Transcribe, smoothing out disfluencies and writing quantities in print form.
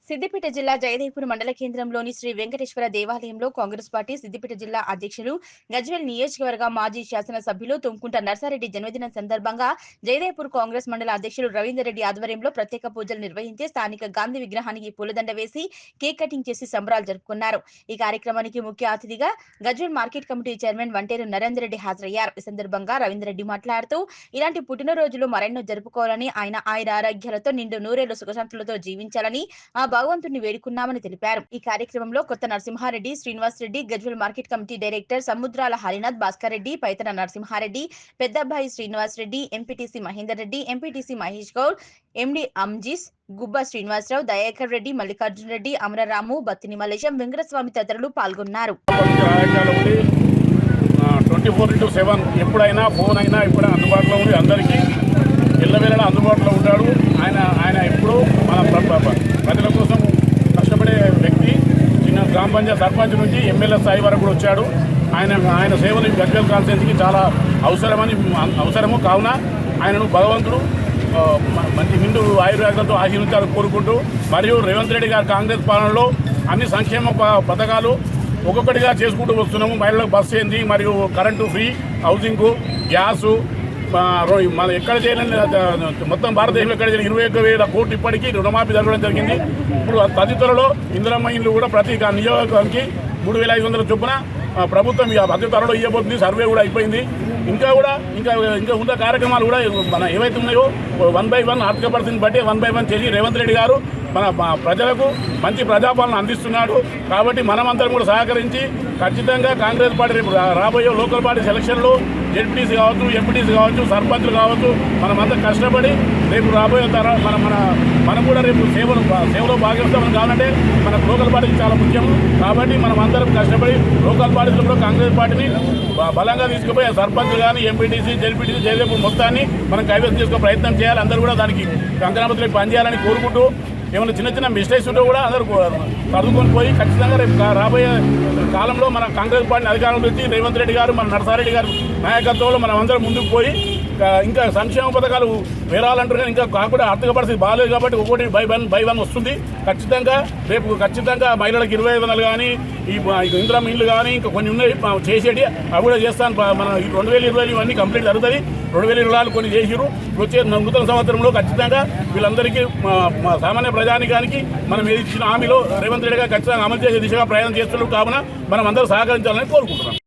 సిద్దిపేట జిల్లా జయదేవ్పూర్ మండల కేంద్రంలోని శ్రీ వెంకటేశ్వర దేవాలయంలో కాంగ్రెస్ పార్టీ సిద్దిపేట జిల్లా అధ్యక్షులు గజ్వేల్ నియోజకవర్గ మాజీ శాసనసభ్యులు తుమ్కుంట నర్సారెడ్డి జన్మదినం సందర్భంగా జయదేవ్పూర్ కాంగ్రెస్ మండల అధ్యక్షులు రవీందర్ రెడ్డి ఆధ్వర్యంలో ప్రత్యేక పూజలు నిర్వహించి స్థానిక గాంధీ విగ్రహానికి పూలదండ వేసి కేక్ కటింగ్ చేసి సంబరాలు జరుపుకున్నారు. ఈ కార్యక్రమానికి ముఖ్య అతిథిగా Gajwel market committee chairman Vanteru Narender Reddy హాజరయ్యారు. ఈ సందర్భంగా రవీందర్ రెడ్డి మాట్లాడుతూ ఇలాంటి పుట్టినరోజులు మరెన్నో జరుపుకోవాలని, ఆయన ఆరోగ్యాలతో నిండు నూరేళ్లు సుఖశాంతులతో జీవించాలని ఆ భగవంతుని వేడుకున్నామని తెలిపారు. ఈ కార్యక్రమంలో Kotha Narasimhareddy, Srinivas Reddy, Gajwel market committee director Samudrala Harinath, Bhaskar Reddy, Paithana Narasimhareddy, Peddabbayi Srinivas Reddy, MPTC Mahender Reddy, MPTC Mahesh Goud, MD Anjis, Gubba Srinivasarao, Dayakar Reddy, Mallikarjuna Reddy, Amararamu, Battini Mallesham, Venkataswamy తదితరులు పాల్గొన్నారు. 24/7 ఎప్పుడైనా ఫోన్ అయినా ఎప్పుడైనా అందుబాటులో ఉండి అందరికీ ఎల్లవేళలా అందుబాటులో ఉంటాడు. ఆయన ఎప్పుడూ మన ప్రజల కోసం కష్టపడే వ్యక్తి. చిన్న గ్రామ పంచాయతీ సర్పంచ్ నుంచి ఎమ్మెల్యే స్థాయి వరకు కూడా వచ్చాడు. ఆయన సేవలు గజ్వేల్ కాన్స్టిట్యున్సీకి చాలా అవసరము కావున ఆయనను భగవంతుడు మంచి నిండు ఆయుర్వేదాలతో ఆశీర్వదించాలని కోరుకుంటూ, మరియు రేవంత్ రెడ్డి గారి కాంగ్రెస్ పాలనలో అన్ని సంక్షేమ పథకాలు ఒక్కొక్కటిగా చేసుకుంటూ వస్తున్నాము. మహిళలకు బస్సు ఏంది, మరియు కరెంటు ఫ్రీ, హౌసింగ్, గ్యాసు, మన ఎక్కడ చేయలేని మొత్తం భారతదేశంలో ఎక్కడ చేయలేని 21,000 కోట్లు ఇప్పటికీ రుణమాఫీ జరగడం జరిగింది. ఇప్పుడు తదితరలో ఇందిరమ్మ ఇండ్లు కూడా ప్రతి నియోజకవర్గానికి 3,500 చొప్పున ప్రభుత్వం అతి త్వరలో ఇవ్వబోతుంది. సర్వే కూడా అయిపోయింది. ఇంకా ఉన్న కార్యక్రమాలు కూడా మన ఏవైతే ఉన్నాయో 1 by 1 ఆర్థిక పరిస్థితిని బట్టి 1 by 1 చేసి రేవంత్ రెడ్డి గారు మన ప్రజలకు మంచి ప్రజాపాలన అందిస్తున్నాడు. కాబట్టి మనమందరం కూడా సహకరించి ఖచ్చితంగా కాంగ్రెస్ పార్టీ రేపు రాబోయే లోకల్ పార్టీ సెలక్షన్లో జెడ్పీటీసీ కావచ్చు, ఎంపీటీసీ కావచ్చు, సర్పంచ్లు కావచ్చు, మనమంతా కష్టపడి రేపు రాబోయే మనం కూడా రేపు సేవలో భాగస్వామ్యం కావాలంటే మన లోకల్ పార్టీకి చాలా ముఖ్యం. కాబట్టి మనం అందరం కష్టపడి లోకల్ పార్టీలో కూడా కాంగ్రెస్ పార్టీని బలంగా తీసుకుపోయి సర్పంచ్ కానీ, ఎంపీటీసీ, జెడ్పీటీసీ, జయదేవ్పూర్ మొత్తాన్ని మనం కైవసం చేసుకునే ప్రయత్నం చేయాలి. అందరూ కూడా దానికి కంకణబద్దులకు పనిచేయాలని కోరుకుంటూ, ఏమైనా చిన్న మిస్టేక్స్ ఉంటే కూడా అందరూ సర్దుకొని పోయి ఖచ్చితంగా రేపు రాబోయే కాలంలో మన కాంగ్రెస్ పార్టీని అధికారంలో వచ్చి రేవంత్ రెడ్డి గారు, మన నరసారెడ్డి గారు నాయకత్వంలో మనం అందరం ముందుకు పోయి ఇంకా సంక్షేమ పథకాలు వేరాలంటారు కానీ ఇంకా కాకుండా ఆర్థిక పరిస్థితి బాగాలేదు కాబట్టి 1 by 1 వస్తుంది. రేపు ఖచ్చితంగా మహిళలకు 25,000 కానీ, ఈ ఇందిరమ్మ ఇండ్లు కానీ ఇంకా కొన్ని ఉన్నాయి చేసేటి, అవి కూడా చేస్తాను. మన 2020 ఇవన్నీ కంప్లీట్ జరుగుతుంది. 2020 కొన్ని చేసిరు. వచ్చే నూతన సంవత్సరంలో ఖచ్చితంగా వీళ్ళందరికీ సామాన్య ప్రజానికానికి మనం ఇచ్చిన హామీలో రేవంత్ రెడ్డి గారు ఖచ్చితంగా అమలు చేసే దిశగా ప్రయాణం చేస్తున్నారు. కావున మనం అందరూ సహకరించాలని కోరుకుంటున్నాం.